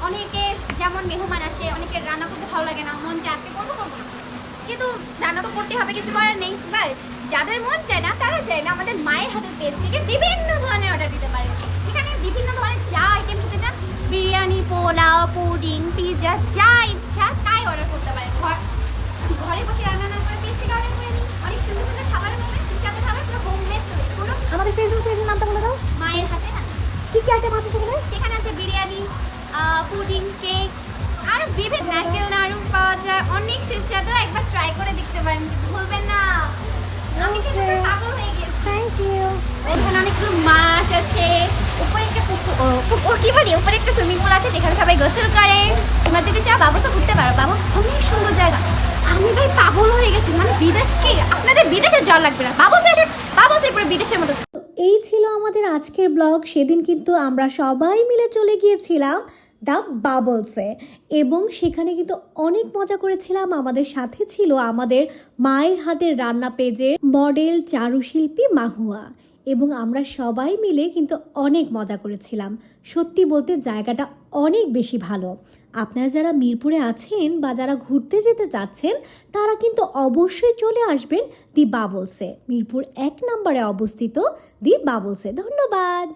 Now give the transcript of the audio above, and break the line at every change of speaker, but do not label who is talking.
অনেকে যেমন মেহমান আসে, অনেকের রান্না করতে ভালো লাগে না, মন চায় আজকে করবো করবো না। কিন্তু রান্না তো করতে হবে, কিছু করার নেই। বাট যাদের মন চায় না তারা চায় না আমাদের মায়ের হাতের পেজ থেকে বিভিন্ন ধরনের অর্ডার দিতে পারে। সেখানে বিভিন্ন ধরনের যা আইটেম খেতে চান, বিরিয়ানি, পোলাও, পুডিং, পিৎজা, যা ইচ্ছা তাই অর্ডার করতে পারেন। ঘরে বসে রান্না না করে পেজ থেকে অর্ডার করে নিন। অনেক সুন্দর সুন্দর খাবার পাবেন, সুস্বাদু খাবার, পুরো হোমমেড তৈরি। পুরো
আমাদের ফেসবুক পেজের নামটা বলে দাও।
মায়ের হাতে রান্না।
কি কি আইটেম আছে সেখানে?
সেখানে আছে বিরিয়ানি, পুডিং, কেক, আর বিভিন্ন নারকেল নাড়ু পাওয়া যায়, অনেক সুস্বাদু। একবার ট্রাই করে দেখতে পারেন, কিন্তু ভুলবেন না। আমি কিন্তু
Okay.
পাগল হয়ে গেছি।
Thank you.
এখানে অনেকগুলো মাছ আছে, উপরে একটা পুকুর কি বলি, উপরে একটা সুইমিং পুল আছে যেখানে সবাই গোসল করে। তোমরা যদি চাও বাবুসও ঘুরতে পারো, বাবুস অনেক সুন্দর জায়গা। আমি ভাই পাগল হয়ে গেছি, মানে বিদেশকে আপনাদের বিদেশের যাওয়া লাগবে না, বাবুস পুরো বিদেশের মতো।
এই ছিল আমাদের আজকের ব্লগ। সেদিন কিন্তু আমরা সবাই মিলে চলে গিয়েছিলাম দ্য বাবলসে এবং সেখানে কিন্তু অনেক মজা করেছিলাম। আমাদের সাথে ছিল আমাদের মায়ের হাতের রান্না পেজের মডেল চারুশিল্পী মাহুয়া এবং আমরা সবাই মিলে কিন্তু অনেক মজা করেছিলাম। সত্যি বলতে জায়গাটা অনেক বেশি ভালো। আপনারা যারা মিরপুরে আছেন বা যারা ঘুরতে যেতে চাচ্ছেন তারা কিন্তু অবশ্যই চলে আসবেন দি বাবলসে। মিরপুর 1 নম্বরে অবস্থিত দি বাবলসে। ধন্যবাদ।